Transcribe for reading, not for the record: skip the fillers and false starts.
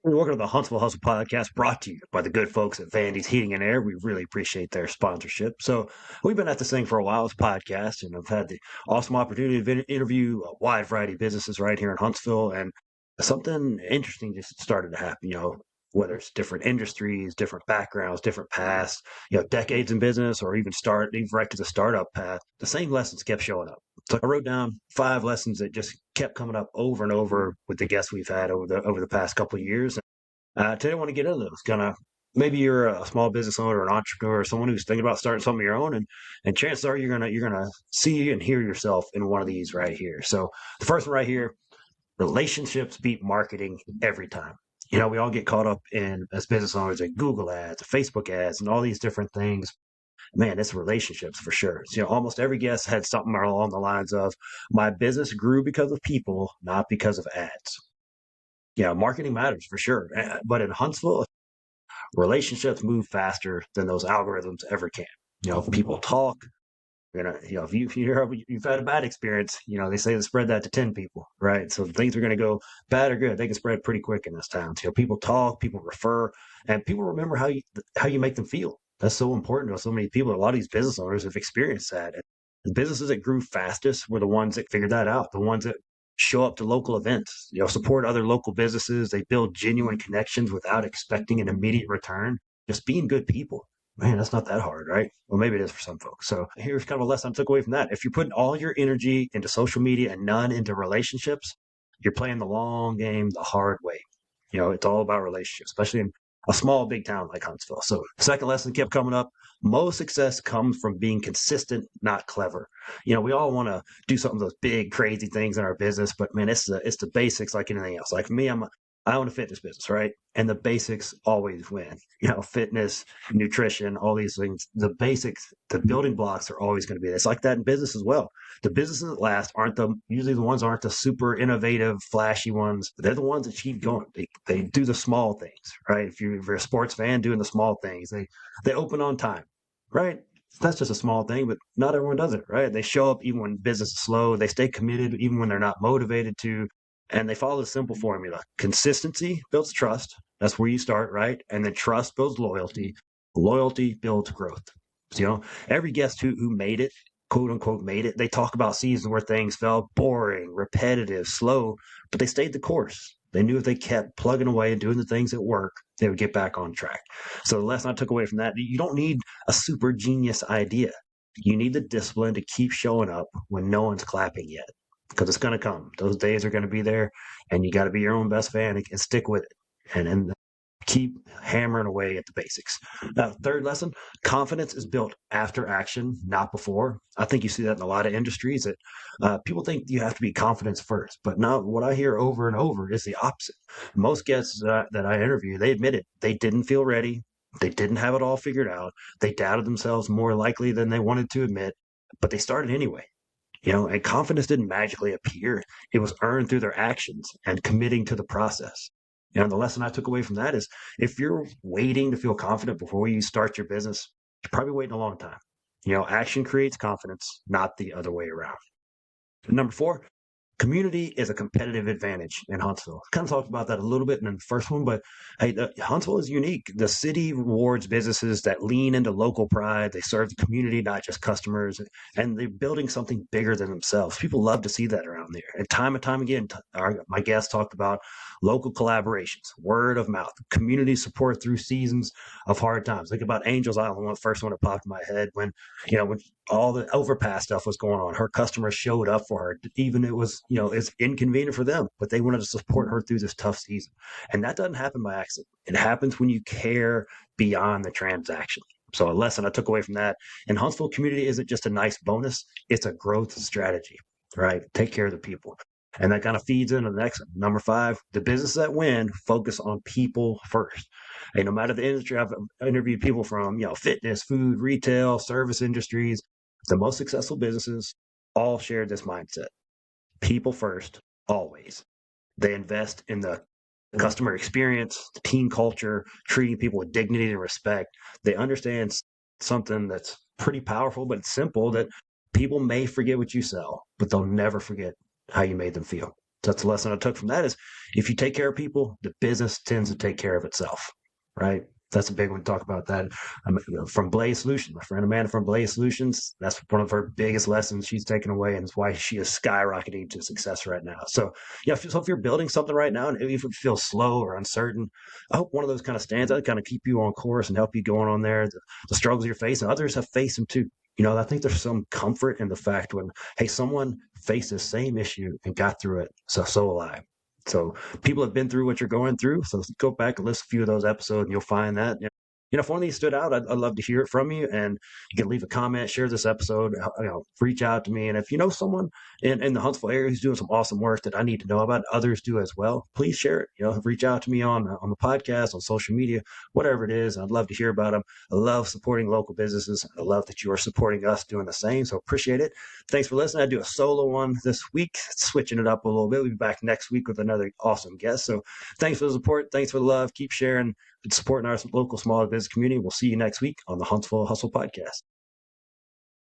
Welcome to the Huntsville Hustle Podcast, brought to you by the good folks at Vandy's Heating and Air. We really appreciate their sponsorship. So we've been at this thing for a while, this podcast, and I've had the awesome opportunity to interview a wide variety of businesses right here in Huntsville, and something interesting just started to happen. Whether it's different industries, different backgrounds, different paths, decades in business, or even right to the startup path, the same lessons kept showing up. So I wrote down 5 lessons that just kept coming up over and over with the guests we've had over the past couple of years. Today I want to get into those. Maybe you're a small business owner, an entrepreneur, or someone who's thinking about starting something of your own, and chances are you're gonna see and hear yourself in one of these right here. So the first one right here: relationships beat marketing every time. We all get caught up in as business owners in Google ads, Facebook ads, and all these different things. Man, it's relationships for sure. So, almost every guest had something along the lines of, "My business grew because of people, not because of ads." Marketing matters for sure, but in Huntsville, relationships move faster than those algorithms ever can. If people talk, if you've had a bad experience, they say to spread that to 10 people, right? So things are going to go bad or good. They can spread pretty quick in this town. So people talk, people refer, and people remember how you make them feel. That's so important to so many people. A lot of these business owners have experienced that. And the businesses that grew fastest were the ones that figured that out, the ones that show up to local events, support other local businesses. They build genuine connections without expecting an immediate return, just being good people. Man, that's not that hard, right? Well, maybe it is for some folks. So here's kind of a lesson I took away from that. If you're putting all your energy into social media and none into relationships, you're playing the long game the hard way. It's all about relationships, especially in a small, big town like Huntsville. So the second lesson kept coming up. Most success comes from being consistent, not clever. We all want to do some of those big, crazy things in our business, but man, it's the basics like anything else. Like me, I own a fitness business, right? And the basics always win. Fitness, nutrition, all these things. The basics, the building blocks are always going to be there. It's like that in business as well. The businesses that last aren't the super innovative, flashy ones. They're the ones that keep going. They do the small things, right? If you're a sports fan, doing the small things. They open on time, right? That's just a small thing, but not everyone does it, right? They show up even when business is slow. They stay committed even when they're not motivated to. And they follow the simple formula. Consistency builds trust. That's where you start, right? And then trust builds loyalty. Loyalty builds growth. So, every guest who made it, quote unquote, made it, they talk about seasons where things felt boring, repetitive, slow, but they stayed the course. They knew if they kept plugging away and doing the things that work, they would get back on track. So the lesson I took away from that, you don't need a super genius idea. You need the discipline to keep showing up when no one's clapping yet, because it's going to come. Those days are going to be there, and you got to be your own best fan and stick with it, and keep hammering away at the basics. Now, third lesson: confidence is built after action, not before. I think you see that in a lot of industries that people think you have to be confident first, but now what I hear over and over is the opposite. Most guests that I interview, they admit it. They didn't feel ready. They didn't have it all figured out. They doubted themselves more likely than they wanted to admit, but they started anyway. And confidence didn't magically appear. It was earned through their actions and committing to the process. And the lesson I took away from that is, if you're waiting to feel confident before you start your business, you're probably waiting a long time. Action creates confidence, not the other way around. Number 4, community is a competitive advantage in Huntsville. Kind of talked about that a little bit in the first one, but hey, Huntsville is unique. The city rewards businesses that lean into local pride. They serve the community, not just customers, and they're building something bigger than themselves. People love to see that around there. And time again, my guests talked about local collaborations, word of mouth, community support through seasons of hard times. Think about Angels Island, the first one that popped in my head when all the overpass stuff was going on. Her customers showed up for her, even it's inconvenient for them, but they wanted to support her through this tough season. And that doesn't happen by accident. It happens when you care beyond the transaction. So a lesson I took away from that: in Huntsville, community isn't just a nice bonus, it's a growth strategy, right? Take care of the people. And that kind of feeds into the next one. Number 5, the businesses that win focus on people first. Hey, no matter the industry, I've interviewed people from, fitness, food, retail, service industries. The most successful businesses all share this mindset: people first, always. They invest in the customer experience, the team culture, treating people with dignity and respect. They understand something that's pretty powerful, but it's simple: that people may forget what you sell, but they'll never forget how you made them feel. that's the lesson I took from that is if you take care of people, the business tends to take care of itself, right? That's a big one to talk about that. From Blaze Solutions, my friend Amanda from Blaze Solutions, that's one of her biggest lessons she's taken away, and it's why she is skyrocketing to success right now. So, yeah, so if you're building something right now, and if it feels slow or uncertain, I hope one of those kind of stands out, kind of keep you on course and help you going on there. The struggles you're facing, others have faced them too. I think there's some comfort in the fact when, hey, someone faced the same issue and got through it. So will I. So people have been through what you're going through. So go back and listen to a few of those episodes and you'll find that. If one of these stood out, I'd love to hear it from you. And you can leave a comment, share this episode, reach out to me. And if you know someone in the Huntsville area who's doing some awesome work that I need to know about, others do as well, please share it. Reach out to me on the podcast, on social media, whatever it is. I'd love to hear about them. I love supporting local businesses. I love that you are supporting us doing the same. So appreciate it. Thanks for listening. I do a solo one this week, switching it up a little bit. We'll be back next week with another awesome guest. So thanks for the support. Thanks for the love. Keep sharing and supporting our local small business community. We'll see you next week on the Huntsville Hustle Podcast.